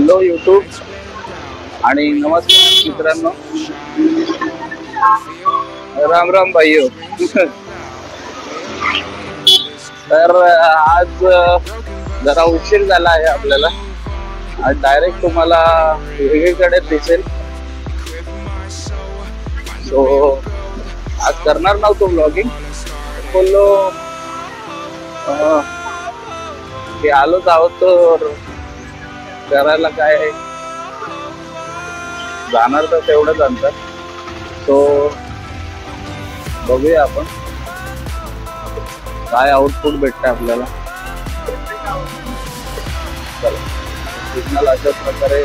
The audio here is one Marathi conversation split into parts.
हॅलो यूट्यूब आणि नमस्कार मित्रांनो. राम राम भाईयो. तर आज जरा उशीर झाला आहे आपल्याला. आज डायरेक्ट तुम्हाला वेगळीकडे दिसेल. सो आज करणार नव्हतो ब्लॉगिंग. बोललो की आलोच आहोत तर करायला काय जाणार तर तेवढंच अंतर. सो बघूया आपण काय आउटपुट भेटतं आपल्याला. सिग्नल अशाच प्रकारे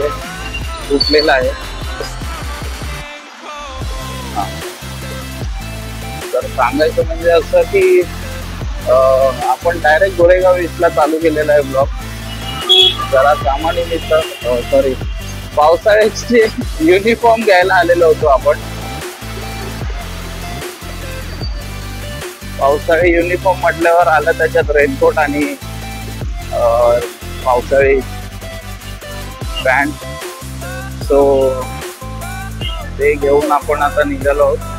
तुटलेला आहे. तर सांगायचं म्हणजे असं की आपण डायरेक्ट गोरेगाव ईस्टला चालू केलेला आहे ब्लॉग. जरा कामानिमित्त सॉरी पावसाळ्याचे युनिफॉर्म घ्यायला आलेलो होतो आपण. पावसाळी युनिफॉर्म म्हटल्यावर आलं त्याच्यात रेनकोट आणि पावसाळी पॅन्ट. सो ते घेऊन आपण आता निघालो आहोत.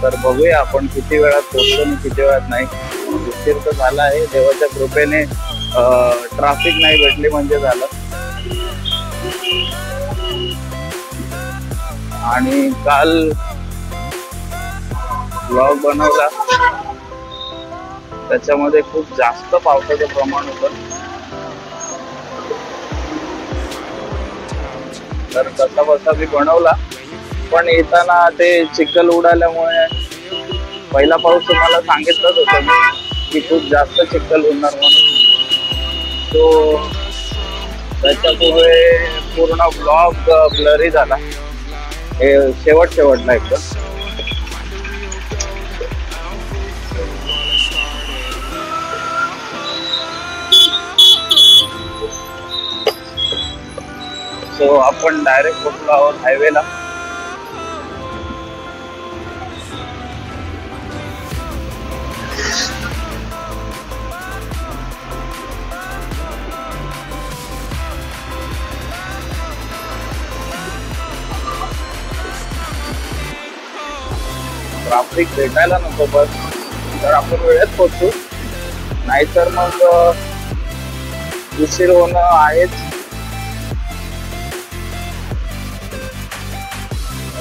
तर बघूया आपण किती वेळात पोहोचतो आणि किती वेळात नाही. उशीर तर झाला आहे. देवाच्या कृपेने ट्रॅफिक नाही भेटली म्हणजे झालं. आणि काल ब्लॉग बनवला त्याच्यामध्ये खूप जास्त पावसाचं प्रमाण होतं. तर तसा बसा मी बनवला, पण येताना ते चिखल उडाल्यामुळे पहिला पाऊस तुम्हाला सांगितलंच होतं की खूप जास्त चिखल होणार म्हणून. तो त्याच्यामुळे पूर्ण ब्लॉग ब्लरी झाला. हे शेवटला एकदम. सो आपण डायरेक्ट पोहोचलो आहोत हायवेला. ट्रॅफिक भेटायला नको बस, तर आपण वेळेत पोहोचू. नाहीतर मग उशीर होणं आहेच.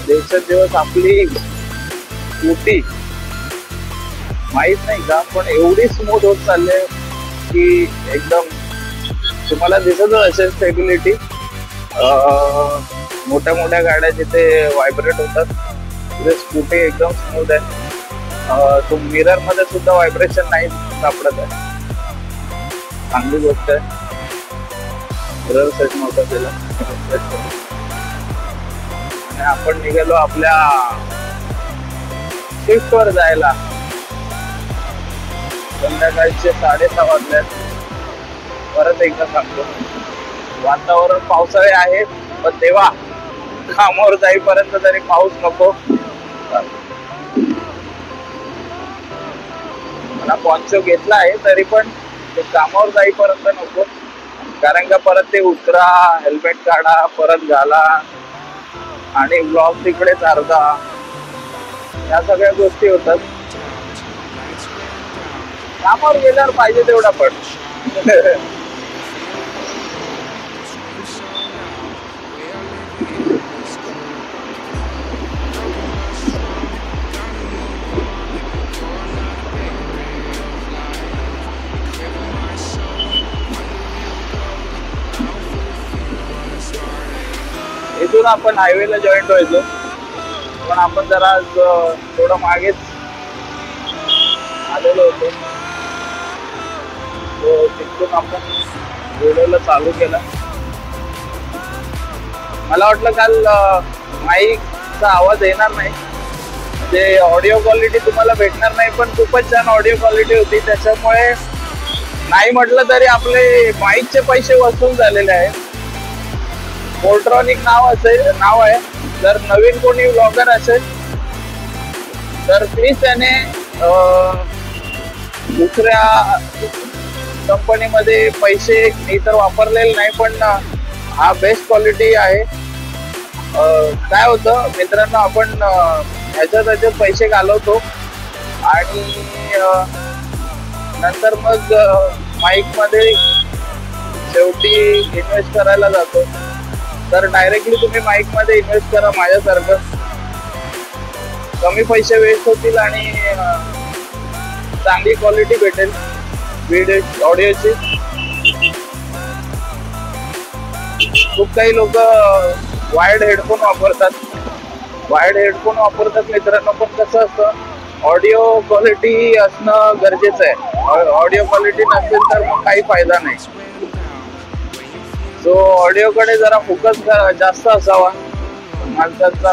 दिवसेंदिवस आपली स्कूटी माहित नाही का पण एवढी स्मूथ होत चालले की एकदम तुम्हाला दिसत असेल स्टेबिलिटी. मोठ्या मोठ्या गाड्या जिथे व्हायब्रेट होतात तिथे स्कूटी एकदम स्मूथ आहे. तो मिरर मध्ये सुद्धा व्हायब्रेशन नाही सापडत आहे. चांगली गोष्ट आहे. मिरर सेट नव्हता केला. आणि आपण निघालो आपल्या शिफ्ट वर जायला. संध्याकाळचे 6:30 वाजल्यात. परत एकदा सांगतो वातावरण पावसाळे आहे, पण तेव्हा कामावर जाईपर्यंत तरी पाऊस नको. मला पॉन्चो घेतला आहे तरी पण ते कामावर जाईपर्यंत नको. कारण का परत ते उतरा, हेल्मेट काढा, परत घाला आणि ब्लॉग तिकडेच अर्धा. या सगळ्या गोष्टी होतात. कामावर गेल्यावर पाहिजे तेवढा पण. इथून आपण हायवेला जॉईंट व्हायचो, पण आपण जरा थोडं मागेच आलेलो होतो. तिथून आपण व्हिडिओला चालू केला. मला वाटलं काल माईकचा आवाज येणार नाही, म्हणजे ऑडिओ क्वालिटी तुम्हाला भेटणार नाही, पण खूपच छान ऑडिओ क्वालिटी होती. त्याच्यामुळे नाही म्हटलं तरी आपले माईकचे पैसे वसूल झालेले आहेत. पोर्ट्रॉनिक नाव आहे. जर नवीन कोणी ब्लॉगर असेल तर प्लीज त्याने दुसऱ्या कंपनीमध्ये पैसे मी तर वापरलेले नाही, पण हा बेस्ट क्वालिटी आहे. काय होतं मित्रांनो, आपण ह्याच्यात पैसे घालवतो आणि नंतर मग माईक मध्ये शेवटी इन्व्हेस्ट करायला जातो. तर डायरेक्टली तुम्ही माईक मध्ये इन्व्हेस्ट करा माझ्यासारखं. कमी पैसे वेस्ट होतील आणि चांगली क्वालिटी भेटेल व्हिडिओ ऑडिओची. खूप काही लोक वायर्ड हेडफोन वापरतात मित्रांनो, पण कसं असतं ऑडिओ क्वालिटी असणं गरजेचं आहे. ऑडिओ क्वालिटी नसेल तर मग काही फायदा नाही. सो ऑडिओ कडे जरा फोकस जास्त असावा माणसाचा.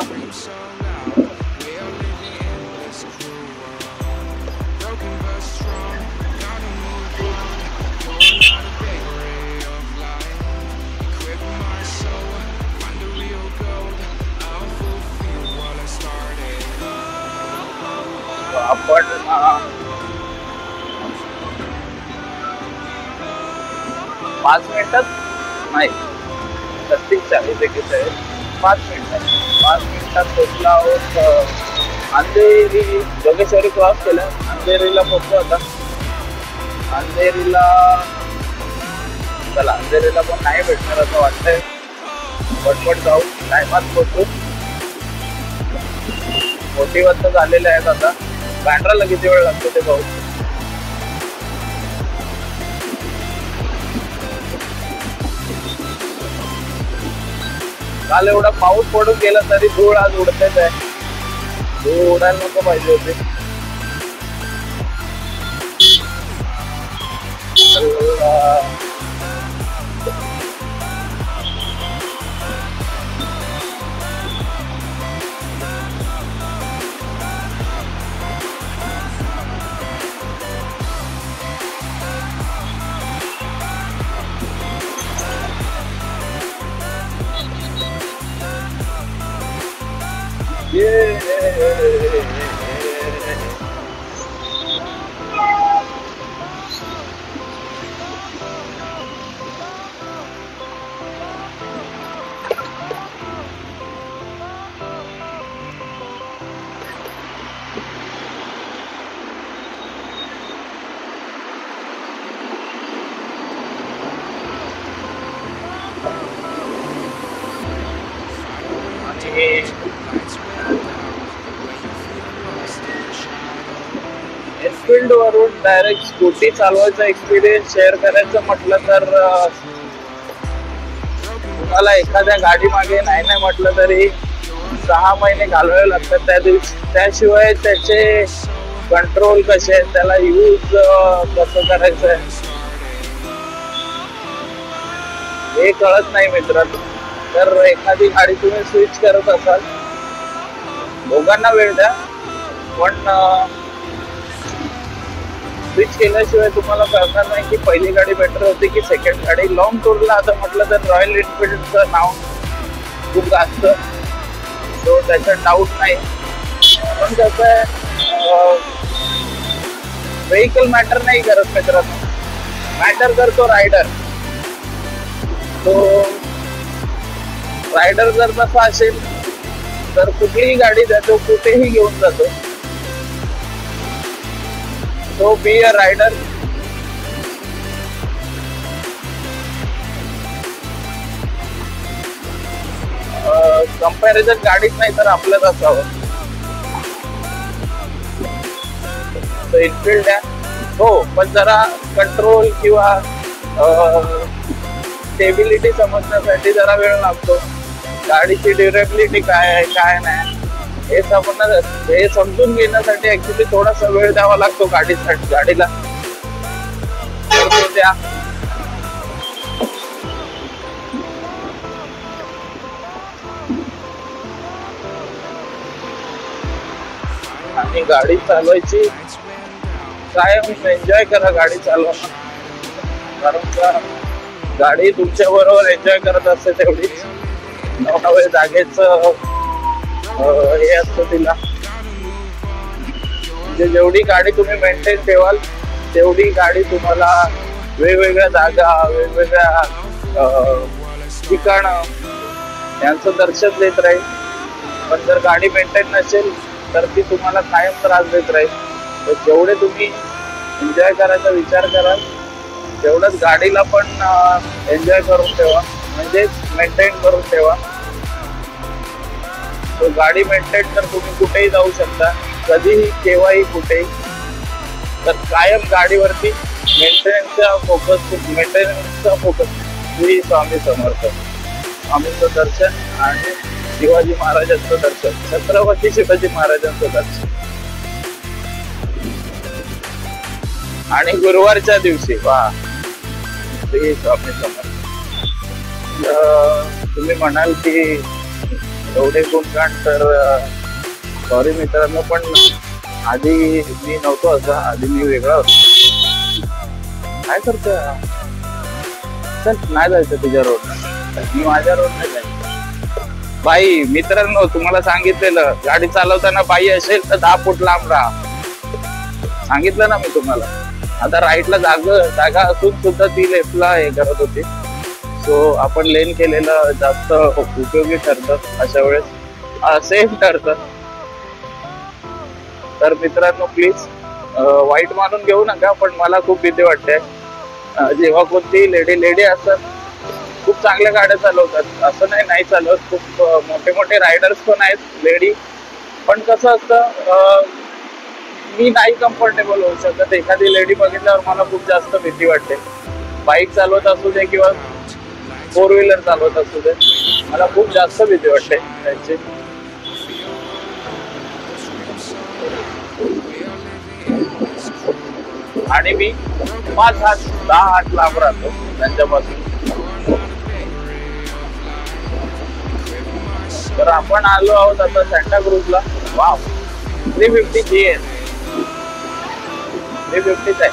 आपण 5 मिनिटात नाही, 36-40 सेकंद आहे. 5 मिनिटात पोहोचला आहोत. अंधेरी जोगेश्वरी क्रॉस केलं, अंधेरीला पोहोचलो आता. अंधेरीला पण नाही भेटणार असं वाटतंय. पटपट जाऊ, टायमात पोहोचू. मोठी वाजता झालेले आहेत आता. बँड्राला किती वेळ लागतो ते पाहू. काल एवढा पाऊस पडून गेला तरी धूळ आज उडतेच आहे. धूळ उडायला नको पाहिजे होते. एनफिल्ड वरून डायरेक्ट स्कूटी चालवायचा एक्सपिरियन्स शेअर करायचं म्हटलं तर तुम्हाला एखाद्या गाडी मागे नाही म्हटलं तरी 6 महिने घालवावे लागतात. त्याशिवाय त्याचे कंट्रोल कसे आहेत, त्याला यूज कसं करायचं आहे हे कळत नाही मित्रांनो. तर एखादी गाडी तुम्ही स्विच करत असाल, दोघांना वेळ द्या, पण स्विच केल्याशिवाय तुम्हाला कळणार नाही की पहिली गाडी बेटर होती की सेकंड गाडी. लॉंग टूरला आता म्हटलं तर रॉयल एनफिल्डचं नाव खूप जास्त, सो त्याच्यात डाऊट नाही. पण कसं आहे, व्हेकल मॅटर नाही करत मित्रांनो, मॅटर करतो रायडर. तो रायडर जर तसा असेल तर कुठलीही गाडी जातो, कुठेही घेऊन जातो. तो बी अ रायडर. कंपॅरिझन गाडीच नाही तर आपल्याच असावं. इनफिल्ड आहे हो, पण जरा कंट्रोल किंवा स्टेबिलिटी समजण्यासाठी जरा वेळ लागतो. गाडीची ड्युरेबिलिटी काय आहे काय नाही हे समजून घेण्यासाठी ऍक्च्युली थोडासा वेळ द्यावा लागतो गाडीला. द्या. आणि गाडी चालवायची कायम एन्जॉय करा गाडी चालवणं, कारण का गाडी तुमच्या बरोबर एन्जॉय करत असते तेवढीच. नवनवे जागेच हे असतं तिला. म्हणजे जेवढी गाडी तुम्ही मेंटेन ठेवाल तेवढी गाडी तुम्हाला वेगवेगळ्या जागा, वेगवेगळ्या ठिकाणं यांचं दर्शन देत राहील. पण जर गाडी मेंटेन नसेल तर ती तुम्हाला कायम त्रास देत राहील. तर जेवढे तुम्ही एन्जॉय करायचा विचार कराल तेवढंच गाडीला पण एन्जॉय करून ठेवा, म्हणजे मेंटेन करून ठेवा. तो गाडी मेंटेन तर तुम्ही कुठेही जाऊ शकता, कधीही, केव्हाही, कुठेही. तर कायम गाडीवरती मेंटेनन्सचा फोकस श्री स्वामी समर्थ, स्वामींचं दर्शन आणि शिवाजी महाराजांचं दर्शन, छत्रपती शिवाजी महाराजांचं दर्शन. आणि गुरुवारच्या दिवशी वा श्री स्वामी समर्थ. तुम्ही म्हणाल की एवढे गुणगान, तर सॉरी मित्रांनो, पण आधी मी नव्हतो असा, आधी मी वेगळा होतो. काय करतोय? चल, नाही जायचं तुझ्या रोडला, मी माझ्या रोडला जायचं. बाई मित्रांनो, तुम्हाला सांगितलेलं गाडी चालवताना बाई असेल तर 10 फूट लांब राहा, सांगितलं ना मी तुम्हाला. आता राईटला जागा असून सुद्धा ती लेफ्टला हे करत होती. सो आपण लेन केलेलं जास्त उपयोगी ठरतं, अशा वेळेस सेफ ठरतं. तर मित्रांनो प्लीज वाईट मानून घेऊ नका, पण मला खूप भीती वाटते जेव्हा कोणती लेडी असतात. खूप चांगल्या गाड्या चालवतात, असं नाही चालवत, खूप मोठे रायडर्स पण आहेत लेडी. पण कसं असतं, मी नाही कम्फर्टेबल होऊ शकत. एखादी लेडी बघितल्यावर मला खूप जास्त भीती वाटते. बाईक चालवत असू दे किंवा 4 व्हीलर चालवत असू दे, मला खूप जास्त भीती वाटते त्यांची. आणि मी 5 हात 10 हात लांब राहतो त्यांच्यापासून. तर आपण आलो आहोत आता सांताक्रूजला. वाव, 350 GS, 350 आहे,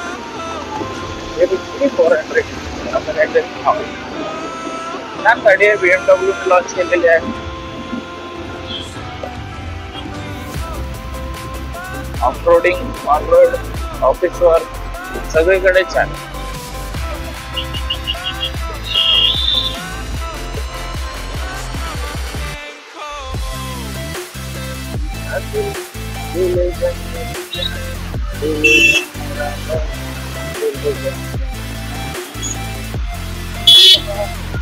350 400 असं काहीतरी. छान गाडी आहे, BMW लॉन्च केलेली आहे. Off-roading, on road, office work सगळीकडे छान.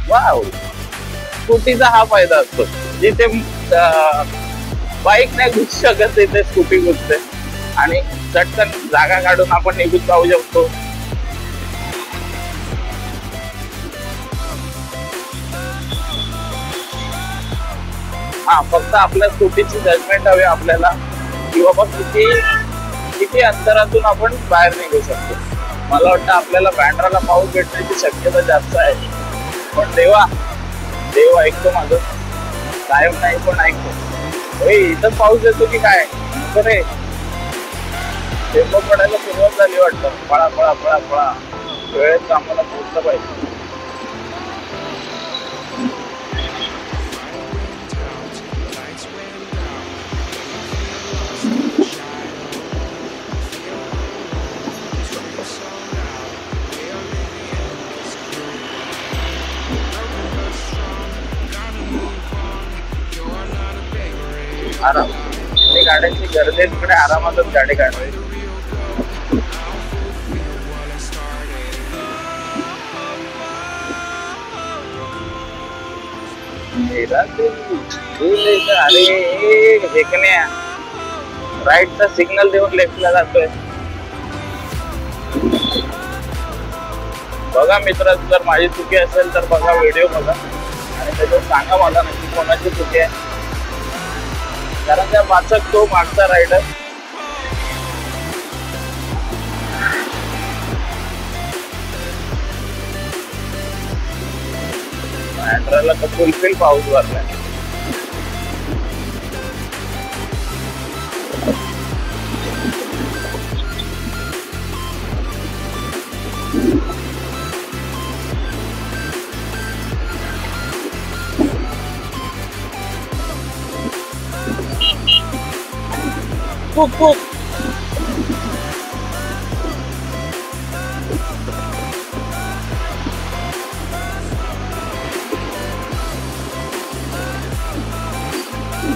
वाव, स्कूटीचा हा फायदा असतो, जिथे बाईक नाही घुसू शकत तिथे स्कूटी घुसते आणि चटकन जागा काढून आपण निघून जाऊ शकतो. हा, फक्त आपल्या स्कूटीची जजमेंट हवी आपल्याला, की बाबा किती अंतरातून आपण बाहेर निघू शकतो. मला वाटतं आपल्याला बँड्राला पाऊस भेटण्याची शक्यता जास्त आहे, पण देव ऐकतो माझं, कायम नाही पण ऐकतो. इथं पाऊस येतो की काय रे, टेम्पो पडायला सुरुवात झाली वाटतं. पळा पळा पळा पळा, वेळेत कामाला पोहोचलं पाहिजे. आराम, गाड्यांची गर्दी तिकडे आरामातच गाडी काढावी. अरे हेकण्या, राईटचा सिग्नल देऊन लेफ्टला जातोय. बघा मित्र, जर माझी चुकी असेल तर बघा, व्हिडिओ बघा आणि त्याच्यावर सांगा मला नक्की कोणाची चुकी आहे. कारण त्या वाचक तो मागचा रायडर. बँड्राला तर फुलफिल पाऊस भरलाय.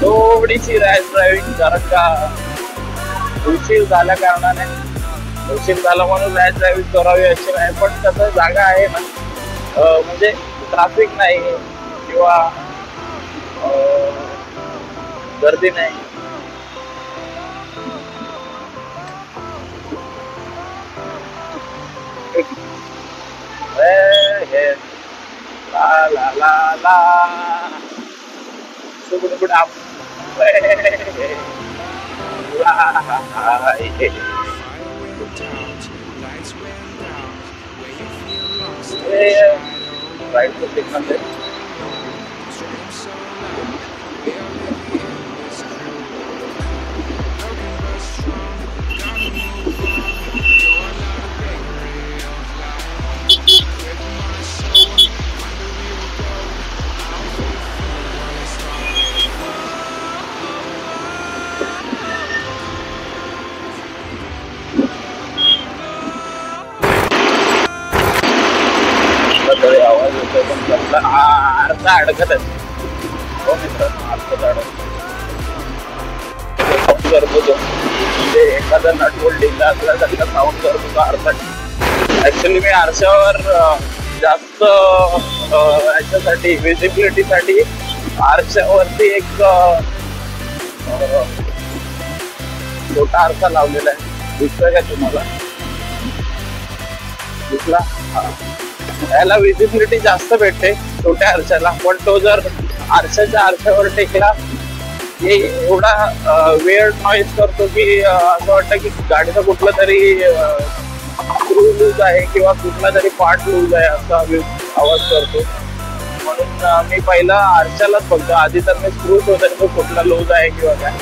थोडीशी रॅश ड्रायव्हिंग, कारण का उशीर झाल्या कारणाने, उशीर झाला म्हणून रॅश ड्रायव्हिंग करावी अशी नाही, पण कसं जागा आहे ना, म्हणजे ट्रॅफिक नाही किंवा गर्दी नाही. ला ला ला ला सुगुड आप राइट को सिग्नल दे. आवाज येतोय पण अर्धा अडकत आहे. हो मित्रांनो, अर्धा अडकत करतो तो, म्हणजे एखादा नटबोल्ट ढिला असल्यासारखा साऊंड करतो तो अर्धा. ऍक्च्युली मी आरशावर जास्त याच्यासाठी, विजिबिलिटीसाठी आरशावरती एक छोटा आरसा लावलेला आहे. दिसतोय का तुम्हाला? दिसला? याला विजिबिलिटी जास्त भेटते छोट्या आरशाला, पण तो जर आरशावर टेकला की एवढा वेळ नॉइज करतो की असं वाटतं की गाडीचा कुठला तरी स्क्रू लूज आहे किंवा कुठला तरी पार्ट लूज आहे असा आवाज करतो. म्हणून मी पहिला आरशालाच बघतो. आधी तर मी स्क्रू शोधायचो कुठला लूज आहे किंवा काय,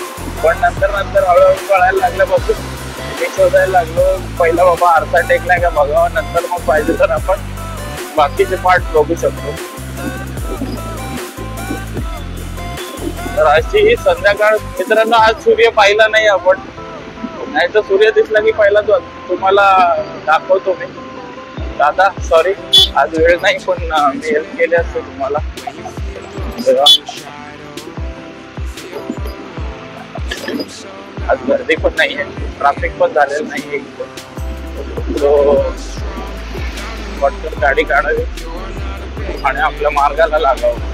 पण नंतर हळूहळू कळायला लागल्यापासून मी शोधायला लागलो. पहिला बाबा आरसा टेकलाय का बघावा, नंतर मग पाहिजे तर आपण बाकीचे पार्ट बघू शकतो. तर अशी ही संध्याकाळ मित्रांनो. आज सूर्य पाहिला नाही आपण, नाही तर सूर्य दिसला की पहिला तुम्हाला दाखवतो मी. दादा सॉरी, आज वेळ नाही, पण मी हेल्प केली असते तुम्हाला. आज गर्दी पण नाहीये, ट्रॅफिक पण झालेलं नाहीये. पटकन गाडी काढावी आणि आपल्या मार्गाला लागावं.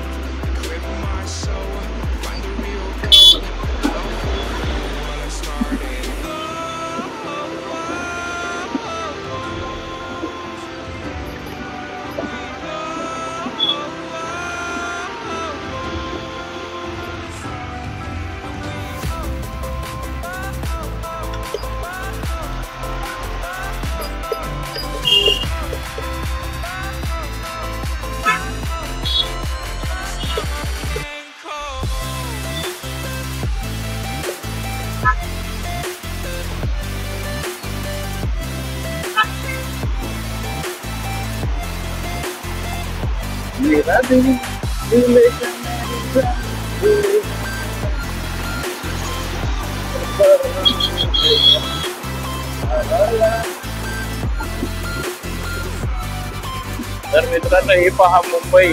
तर मित्रांनो, हे पहा मुंबई,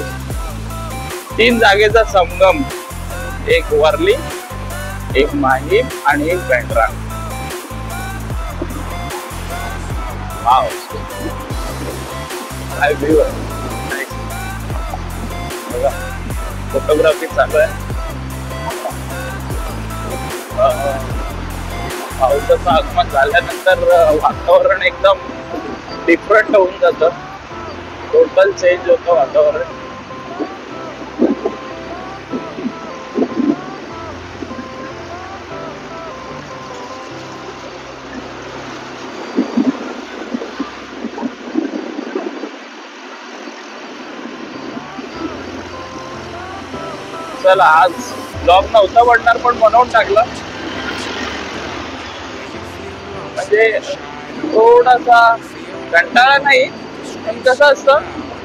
3 जागेचा संगम. एक वर्ली, एक माहीम आणि एक बँड्रा. वाव, काय व्ह्यू आहे. बघा, फोटोग्राफी चालू आहे. पावसाचं आगमन झाल्यानंतर वातावरण एकदम डिफरंट होऊन जातं. टोटल चेंज होतं वातावरण. चला, आज ब्लॉग नव्हता बनणार पण बनवून टाकला. म्हणजे थोडासा कंटाळा नाही, पण कसं असतं,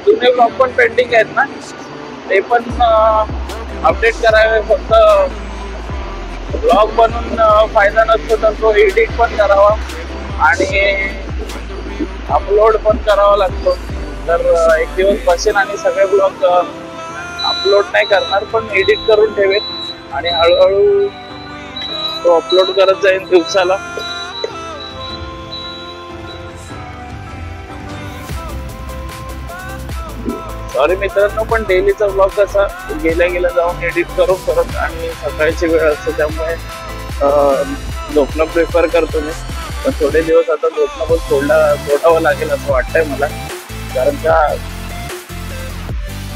जुने ब्लॉग पण पेंडिंग आहेत ना, ते पण अपडेट करावे. फक्त ब्लॉग बनवून फायदा नसतो, तर तो एडिट पण करावा आणि अपलोड पण करावा लागतो. तर एक दिवस बसेन आणि सगळे ब्लॉग अपलोड नाही करणार, पण एडिट करून ठेवेन आणि हळूहळू तो अपलोड करत जाईल दिवसाला. सॉरी मित्रांनो, पण डेलीचा ब्लॉग कसा गेल्या जाऊन एडिट करून परत आणि सकाळची वेळ असते त्यामुळे झोपणं प्रिफर करतो मी. पण थोडे दिवस आता झोपणं पण सोडावं लागेल असं वाटतंय मला, कारण का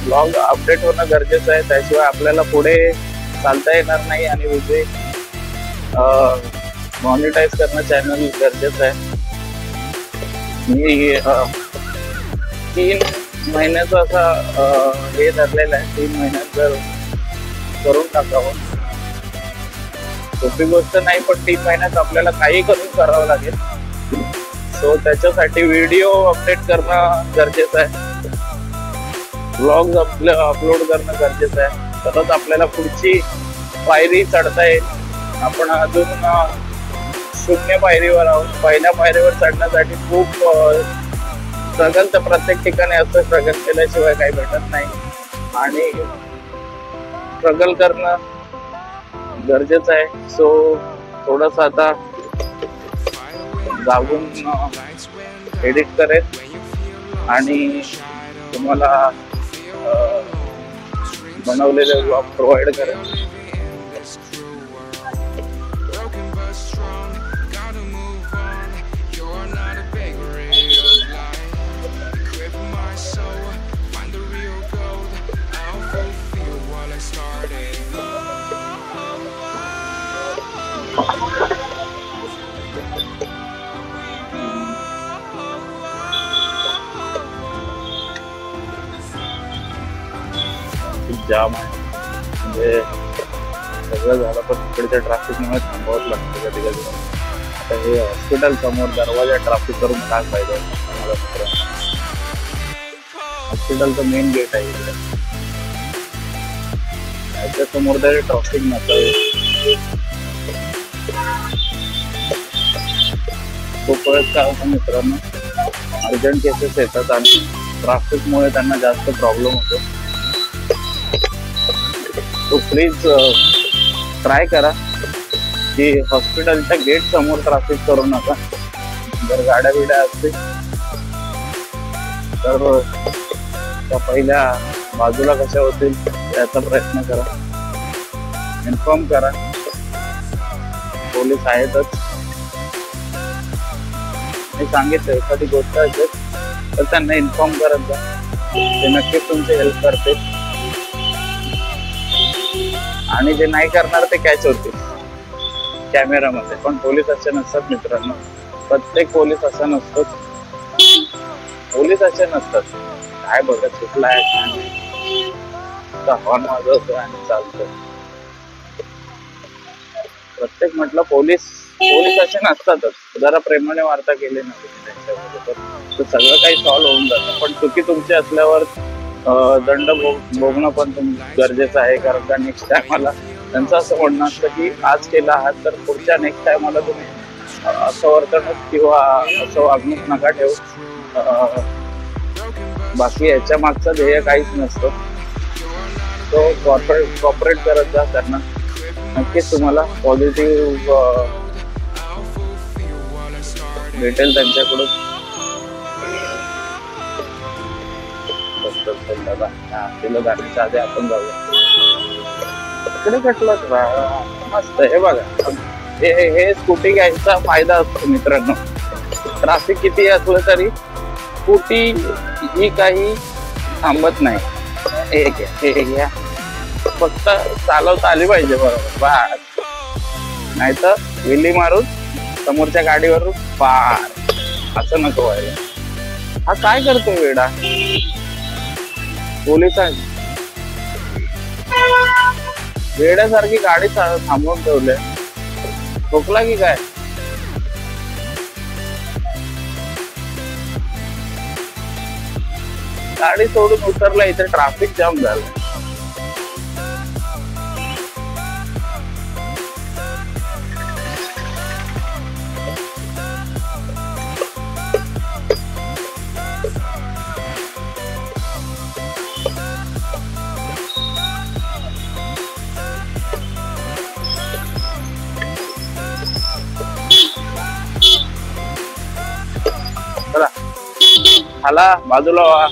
ब्लॉग अपडेट होणं गरजेचं आहे. त्याशिवाय आपल्याला पुढे चालता येणार नाही आणि विजय मॉनिटाईज करणं चॅनल गरजेचं आहे. मी 3 महिन्याचा असा हे धरलेला आहे, 3 महिन्यात जर करून टाकावं. सोपी गोष्ट नाही, पण 3 महिन्यात आपल्याला काही करून करावं लागेल. सो त्याच्यासाठी व्हिडिओ अपडेट करणं गरजेचं आहे, ब्लॉग अपलोड करणं गरजेचं आहे. तरच आपल्याला पुढची पायरी चढता येईल. आपण अजून 0 पायरीवर आहोत. पहिल्या पायरीवर चढण्यासाठी खूप स्ट्रगल तर प्रत्येक ठिकाणी असं, स्ट्रगल केल्याशिवाय काही भेटत नाही आणि स्ट्रगल करणं गरजेचं आहे. सो थोडंसं आता जागून एडिट करेल आणि तुम्हाला बनवलेले ब्लॉग प्रोव्हाइड करेल. जाम आहे म्हणजे सगळं झालं, पण तिकडच्या ट्रॅफिकमुळे थांबावंच लागतं कधी कधी. आता हे हॉस्पिटल समोर दरवाजा ट्रॅफिक करून काय पाहिजे. हॉस्पिटलचं मेन गेट आहे इकडे, त्याच्या समोर तरी ट्रॅफिक नसावे. खूप वेळेस काय होतं मित्रांनो, अर्जंट केसेस येतात आणि ट्रॅफिकमुळे त्यांना जास्त प्रॉब्लेम होतो. तो प्लीज ट्राय करा की हॉस्पिटलच्या गेट समोर ट्रॅफिक करू नका. जर गाड्या बिड्या असतील तर त्या पहिल्या बाजूला कशा होतील याचा प्रयत्न करा. इन्फॉर्म करा, पोलीस आहेतच. मी सांगितलं एखादी गोष्ट असेल तर त्यांना इन्फॉर्म करत जा, ते नक्कीच तुमची हेल्प करतील. आणि जे नाही करणार ते कॅच होतील कॅमेरामध्ये. पण पोलीस असे नसतात मित्रांनो, प्रत्येक पोलीस असा नसतो. पोलीस असे नसतात काय बघत कुठला आहे हॉर्न वाजवतोय आणि चालतोय. प्रत्येक म्हटलं पोलीस असे नसतातच. जरा प्रेमाने वार्ता केली ना त्यांच्यामध्ये तर सगळं काही सॉल्व्ह होऊन जातं. पण चुकी तुमची असल्यावर दंड भोगणं पण गरजेचं आहे, कारण का नेक्स्ट टायमाला त्यांचं असं म्हणणं असतं की आज केला आहात तर पुढच्या नेक्स्ट टायमाला तुम्ही असं वर्तणूक किंवा असं वागणूक नका ठेवू. बाकी याच्या मागचं ध्येय काहीच नसतं. तो कॉपरेट करत जा त्यांना, नक्कीच तुम्हाला पॉझिटिव्ह भेटेल त्यांच्याकडून. जाण्याच्या आधी आपण जाऊया इकडे कटलंच मस्त. हे बघा, हे स्कूटी घ्यायचा फायदा असतो मित्रांनो. ट्रॅफिक किती असलं तरी स्कूटी ही काही थांबत नाही. हे घ्या, फक्त चालवता आली पाहिजे बरोबर बस, नाही तर विल्ली मारून समोरच्या गाडीवर पार असं नको व्हायला. हा काय करतोय वेडा पोलिसां वेड्यासारखी गाडी थांबवून ठेवले. ठोकला की काय? गाडी सोडून उतरला, इथे ट्रॅफिक जाम झालं. झाला बाजूला व्हा.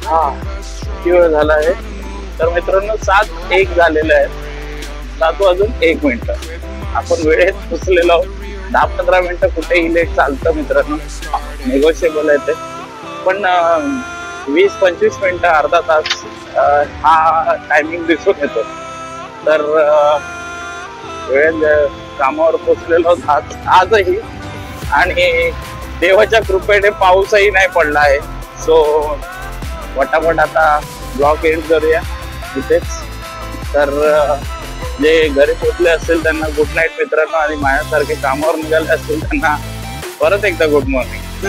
हा किती वेळ झाला आहे तर मित्रांनो 7:01 झालेलं आहे. 7:01 आपण वेळेत पोचलेलो आहोत. 10-15 मिनिटं कुठेही लेट चालतं मित्रांनो, निगोशिएबल आहे ते. पण 20-25 मिनिटं अर्धा तास हा टायमिंग दिसून येतो. तर वेळेत कामावर पोचलेलो आहोत आजही. आणि देवाच्या कृपेने पाऊसही नाही पडला आहे. सो पटापट आता ब्लॉग एंड करूया इथेच. तर जे घरी पोचले असतील त्यांना गुड नाईट मित्रांनो, आणि माझ्यासारखे कामावर निघाले असतील त्यांना परत एकदा good morning.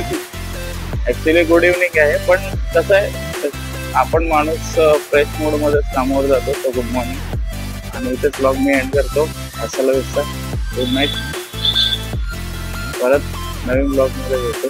Actually good evening आहे, पण कसं आहे आपण माणूस फ्रेश मूड मध्येच कामावर जातो. तो गुड मॉर्निंग. आणि इथेच ब्लॉग मी एंड करतो. असायला विसरा. Good night. परत नवीन ब्लॉग मध्ये भेटू.